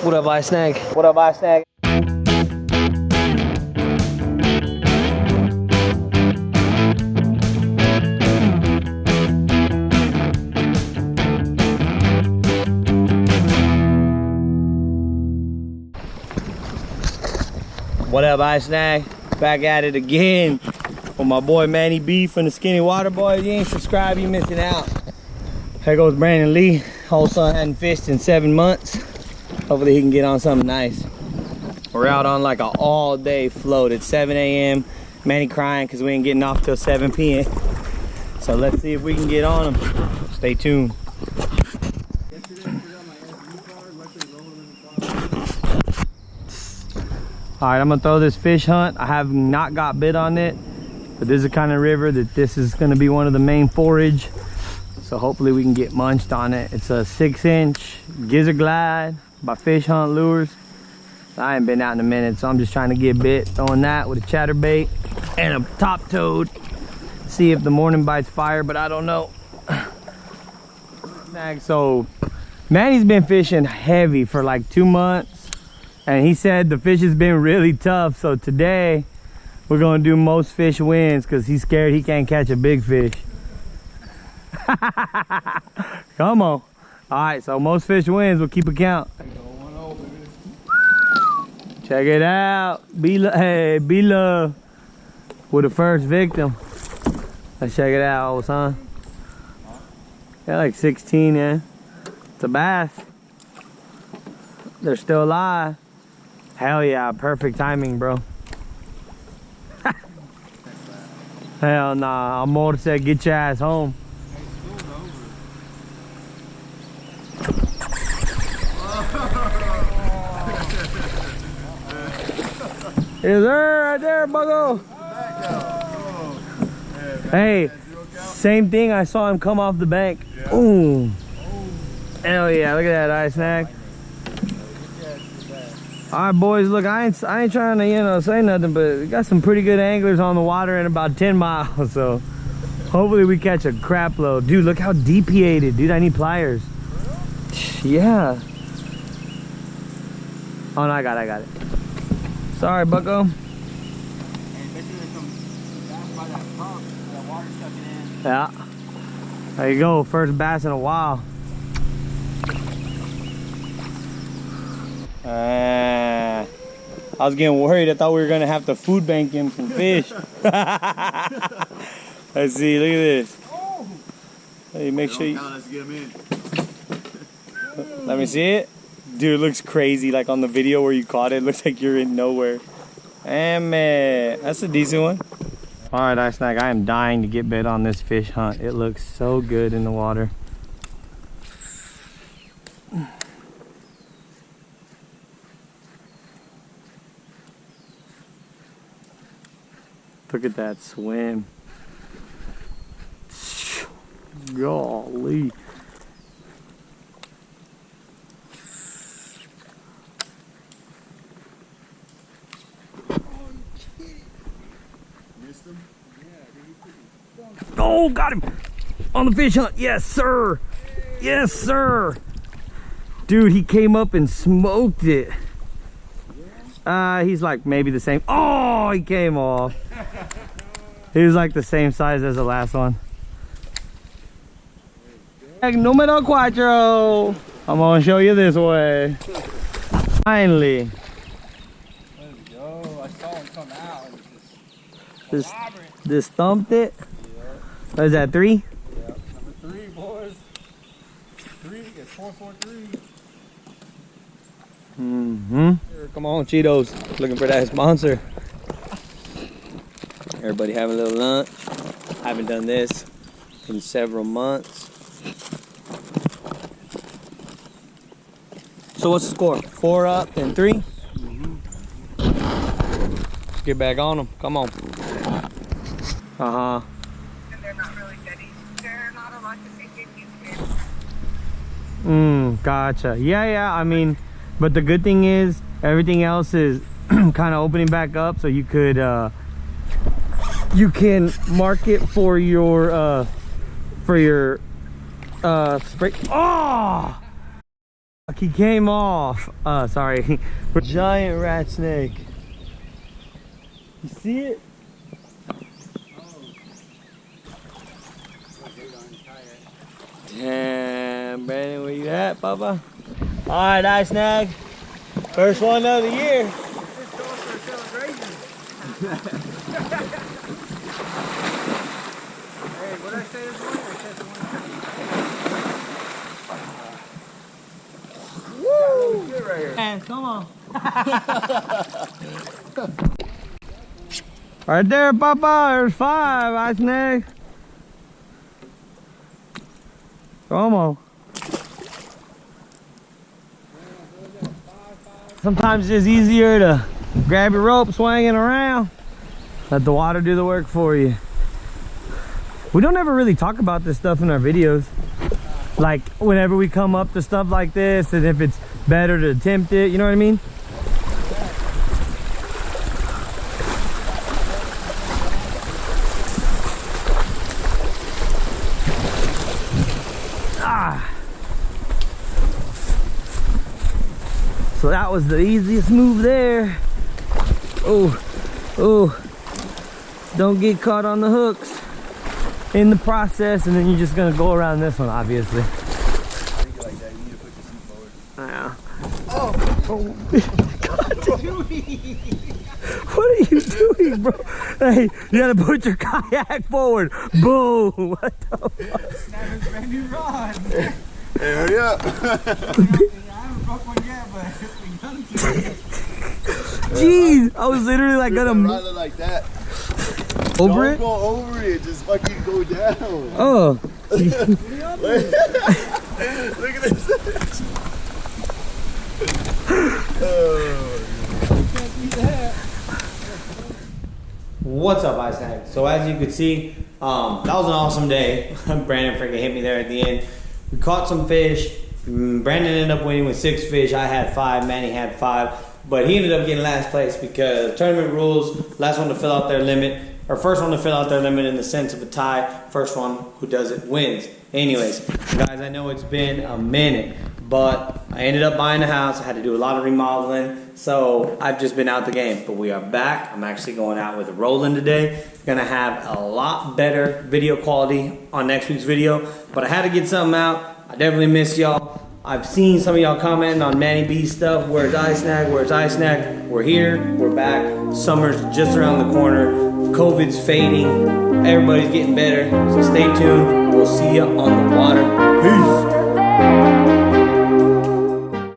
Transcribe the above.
What up, Ice Snag? What up, Ice Snag? What up, Ice Snag? Back at it again with my boy Manny B from the Skinny Water Boy. If you ain't subscribed, you missing out. Here goes Brandon Lee. Whole son hadn't fished in 7 months. Hopefully he can get on something nice. We're out on like an all-day float at 7 a.m. Manny crying because we ain't getting off till 7 p.m. So let's see if we can get on him. Stay tuned. Alright, I'm gonna throw this fish hunt. I have not got bit on it, but this is the kind of river that this is gonna be one of the main forage. So hopefully we can get munched on it. It's a 6-inch gizzard glide by Fish Hunt Lures. I ain't been out in a minute, so I'm just trying to get bit. Throwing that with a chatterbait and a top toad. See if the morning bites fire, but I don't know. So Manny's been fishing heavy for like 2 months. And he said the fish has been really tough. So today we're gonna do most fish wins because he's scared he can't catch a big fish. Come on. All right, so most fish wins. We'll keep a count. Check it out. Hey, B-Love with the first victim. Let's check it out, old son. They're like 16, yeah. It's a bass. They're still alive. Hell yeah, perfect timing, bro. Hell nah, Amor said get your ass home. Is there right there, Buggo? Hey, same thing. I saw him come off the bank. Ooh. Hell yeah, look at that Ice Snag. All right, boys, look, I ain't trying to, say nothing, but we got some pretty good anglers on the water in about 10 miles, so hopefully we catch a crap load. Dude, look how deep he ate it, dude. I need pliers. Yeah. Oh, no, I got it. Sorry, Bucko. Yeah. There you go, first bass in a while. I was getting worried. I thought we were gonna have to food bank him some fish. Let's see. Look at this. Hey, make sure you. Let's get him in. Let me see it. Dude, it looks crazy. Like on the video where you caught it, it looks like you're in nowhere. And man, that's a decent one. All right, Ice Snag. I am dying to get bit on this fish hunt. It looks so good in the water. Look at that swim. Golly. Oh, got him on the fish hunt. Yes, sir. Yes, sir. Dude, he came up and smoked it. He's like maybe the same. Oh, he came off. He was like the same size as the last one. Numero 4. I'm gonna show you this way. Finally. There we go. I saw him come out. Just thumped it. Yeah. What is that, 3? Yeah. Number 3, boys. 3. It's 443. Come on, Cheetos. Looking for that sponsor. Everybody having a little lunch. I haven't done this in several months. So what's the score? 4 up and 3? Let's get back on them. Come on. And they're not really steady. They're not a lot to take in. Gotcha. Yeah, I mean, but the good thing is everything else is kind of opening back up, so you could you can mark it for your spray. Oh! He came off. Sorry. Giant rat snake. You see it? Damn, Brandon, where you at, Papa? All right, I snag. First one of the year. Hey, what did I say this morning? I said the one. Woo! Good right here. Man, come on. Right there, Papa. There's 5. I snag. Come on. Sometimes it's easier to grab your rope swinging around. Let the water do the work for you. We don't ever really talk about this stuff in our videos. Like whenever we come up to stuff like this and if it's better to attempt it, you know what I mean? So that was the easiest move there. Oh, oh, don't get caught on the hooks in the process, and then you're just gonna go around this one, obviously. Like that, you need to put your seat forward. Yeah. Oh! What are you doing, bro? Hey, you gotta put your kayak forward. Boom! What the fuck? Snap his brand new rod. Hey, hurry up. I haven't broke one yet, but it's been done to me. Jeez, I was literally like gonna Rather like that. over Don't it. go over it. Just fucking go down. Oh. Look at this. What's up, Ice Snag? So as you could see, that was an awesome day. Brandon freaking hit me there at the end. We caught some fish. Brandon ended up winning with 6 fish. I had 5. Manny had 5. But he ended up getting last place because tournament rules, last one to fill out their limit, or first one to fill out their limit in the sense of a tie, first one who does it wins. Anyways, guys, I know it's been a minute, but I ended up buying a house. I had to do a lot of remodeling, so I've just been out the game. But we are back. I'm actually going out with Roland today. Gonna have a lot better video quality on next week's video, but I had to get something out. I definitely missed y'all. I've seen some of y'all commenting on Manny B stuff. Where's Ice Snag? Where's Ice Snag? We're here. We're back. Summer's just around the corner. COVID's fading. Everybody's getting better. So stay tuned. We'll see you on the water.